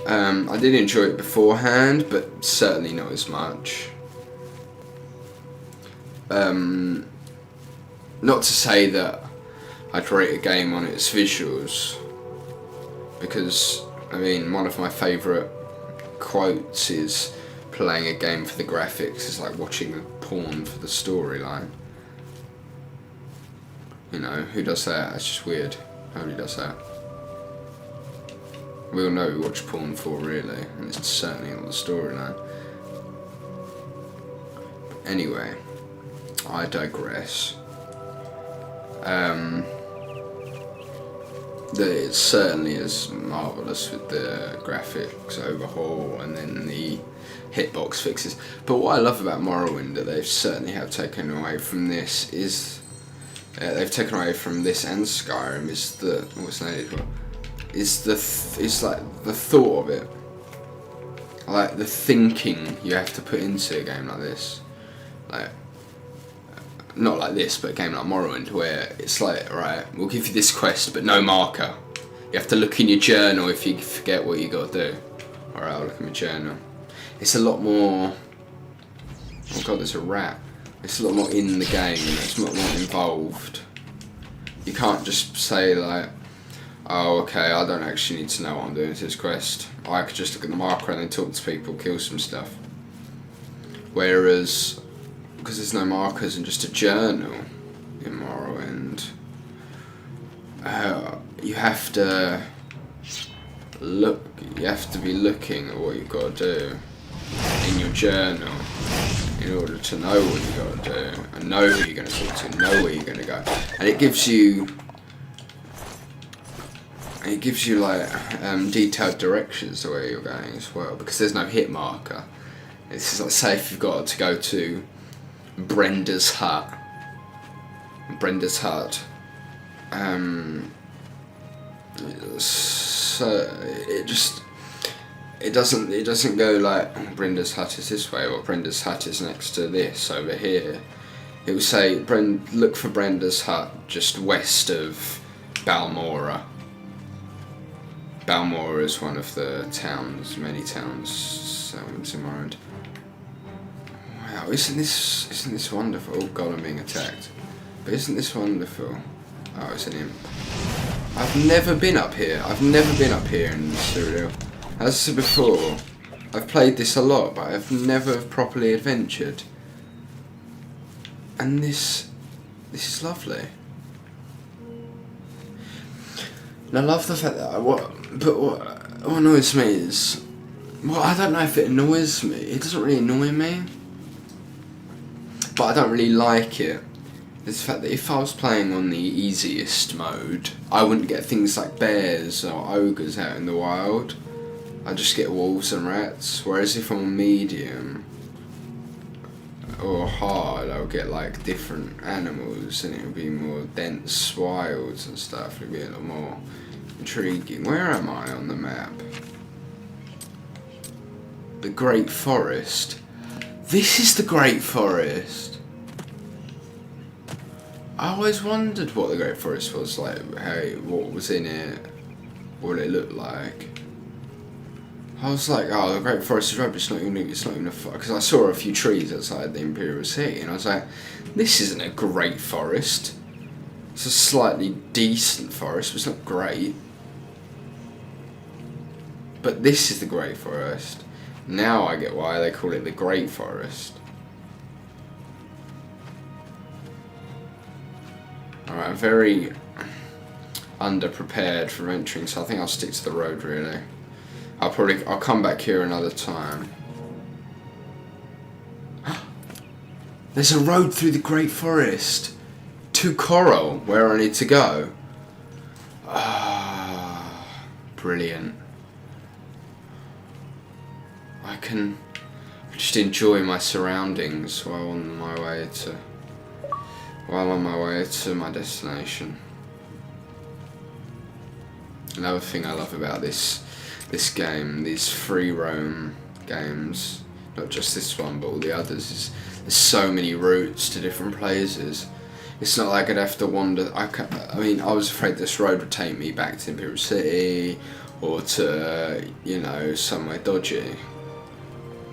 I did enjoy it beforehand, but certainly not as much. Not to say that I'd rate a game on its visuals, because, I mean, one of my favourite quotes is playing a game for the graphics is like watching porn for the storyline. You know, who does that? That's just weird. Nobody does that. We all know we watch porn for, really, and it's certainly not the storyline. Anyway, I digress. It certainly is marvellous with the graphics overhaul and then the hitbox fixes. But what I love about Morrowind that they've certainly have taken away from this is they've taken away from this and Skyrim is the what's the name? It's like the thought of it, like the thinking you have to put into a game like this, like. Not like this, but a game like Morrowind, where it's like, right, we'll give you this quest, but no marker. You have to look in your journal if you forget what you got to do. Alright, I'll look in my journal. It's a lot more... Oh god, there's a rat. It's a lot more in the game, it's a lot more involved. You can't just say like, oh okay, I don't actually need to know what I'm doing with this quest. I could just look at the marker and then talk to people, kill some stuff. Whereas... because there's no markers and just a journal in Morrowind, you have to look. You have to be looking at what you've got to do in your journal in order to know what you've got to do and know who you're going to talk to, know where you're going to go, and it gives you like detailed directions of where you're going as well, because there's no hit marker. It's like, say if you've got to go to Brenda's hut. So it doesn't go like, oh, Brenda's hut is this way, or Brenda's hut is next to this over here. It will say look for Brenda's hut just west of Balmora. Balmora is one of the towns, many towns in Morrowind. Wow, isn't this wonderful? Oh god, I'm being attacked. But isn't this wonderful? Oh, it's an imp. I've never been up here. In Cyrodiil. As I said before, I've played this a lot, but I've never properly adventured. And this is lovely. And I love the fact that what annoys me is, well, I don't know if it annoys me. It doesn't really annoy me. But I don't really like it. It's the fact that if I was playing on the easiest mode, I wouldn't get things like bears or ogres out in the wild. I'd just get wolves and rats. Whereas if I'm on medium or hard, I'll get like different animals and it'll be more dense wilds and stuff. It'll be a little more intriguing. Where am I on the map? The Great Forest. This is the Great Forest. I always wondered what the Great Forest was like, what was in it, what it looked like. I was like, oh, the Great Forest is rubbish, it's not even a because I saw a few trees outside the Imperial City, and I was like, this isn't a great forest. It's a slightly decent forest, but it's not great. But this is the Great Forest. Now I get why they call it the Great Forest. Alright, I'm very underprepared for venturing, so I think I'll stick to the road really. I'll come back here another time. There's a road through the Great Forest to Coral, where I need to go. Ah, brilliant. I can just enjoy my surroundings while on my way to my destination. Another thing I love about this game, these free roam games, not just this one but all the others, is there's so many routes to different places. It's not like I'd have to wander. I mean, I was afraid this road would take me back to Imperial City, or to, you know, somewhere dodgy.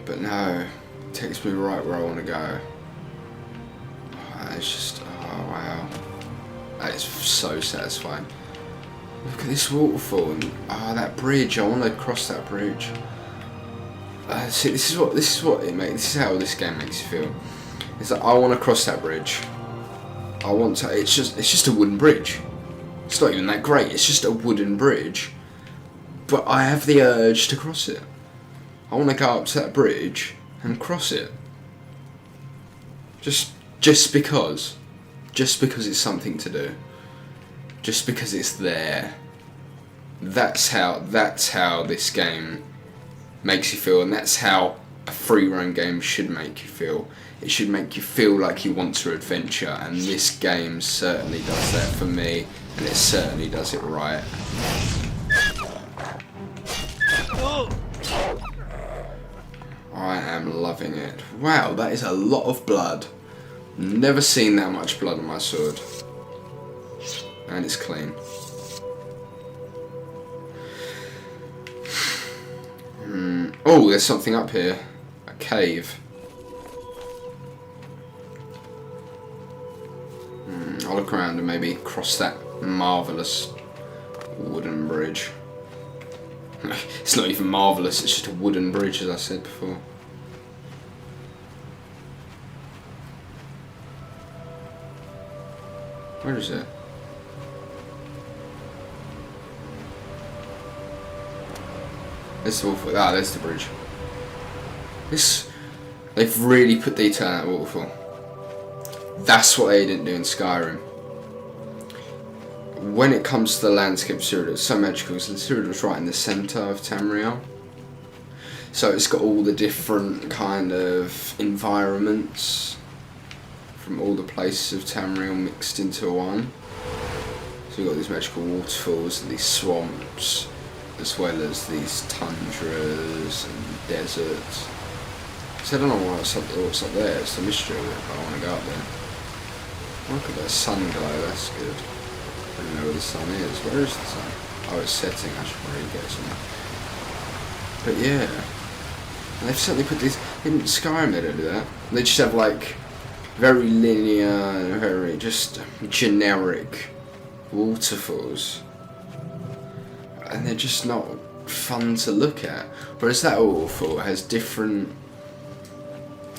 But no, it takes me right where I want to go. It's just, oh wow, that is so satisfying. Look at this waterfall and that bridge. I want to cross that bridge. See, this is what it makes. This is how this game makes you feel. It's like I want to cross that bridge. I want to. It's just a wooden bridge. It's not even that great. It's just a wooden bridge. But I have the urge to cross it. I want to go up to that bridge and cross it. Just because it's something to do. Just because it's there. That's how this game makes you feel, and that's how a free roam game should make you feel. It should make you feel like you want to adventure, and this game certainly does that for me, and it certainly does it right. I am loving it. Wow, that is a lot of blood. Never seen that much blood on my sword. And it's clean. Oh, there's something up here. A cave. I'll look around and maybe cross that marvellous wooden bridge. It's not even marvellous, it's just a wooden bridge, as I said before. Where is it? There's the waterfall. There's the bridge. They've really put detail in that waterfall. That's what they didn't do in Skyrim. When it comes to the landscape of Cyrodiil, it's so magical because Cyrodiil's right in the centre of Tamriel. So it's got all the different kind of environments from all the places of Tamriel mixed into one. So you've got these magical waterfalls and these swamps, as well as these tundras and deserts. So I don't know what's up there, it's the mystery of it, but I want to go up there. Look at that sun glow, that's good. I don't know where the sun is. Where is the sun? Oh, it's setting, I should probably get some. But yeah, and they've certainly put these, in Skyrim they don't do that. They just have like very linear, very just generic waterfalls. And they're just not fun to look at. Whereas that waterfall has different,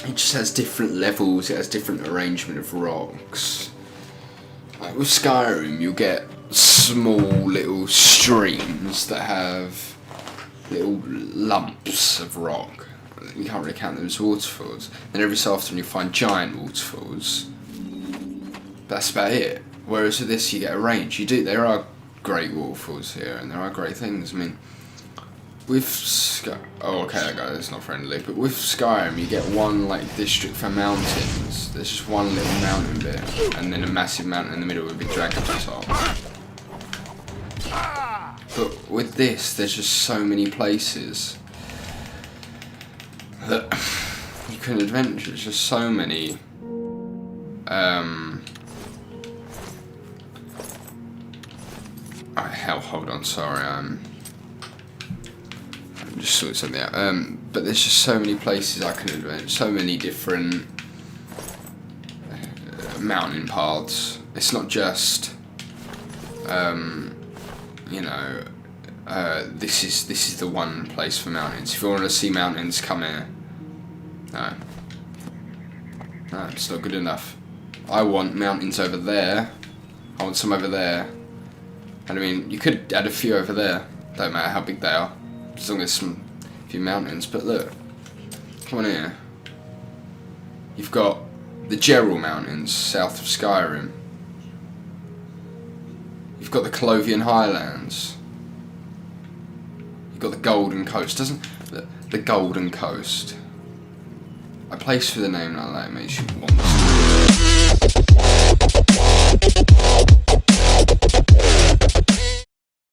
it just has different levels, it has different arrangement of rocks. Like with Skyrim, you'll get small little streams that have little lumps of rock. You can't really count them as waterfalls. Then every so often you find giant waterfalls. That's about it. Whereas with this you get a range. There are great waterfalls here, and there are great things. I mean, with that guy is not friendly, but with Skyrim you get one like district for mountains. There's just one little mountain bit, and then a massive mountain in the middle with a big dragon on top. But with this, there's just so many places that you can adventure. There's just so many hold on, sorry, I'm just sorting something out. But there's just so many places I can adventure, so many different mountain paths. It's not just, this is the one place for mountains. If you want to see mountains, come here. No, it's not good enough. I want mountains over there. I want some over there. And I mean, you could add a few over there. Don't matter how big they are, as long as some few mountains. But look, come on here. You've got the Gerald Mountains south of Skyrim. You've got the Clovian Highlands. You've got the Golden Coast. The Golden Coast. A place with a name like that makes you want to.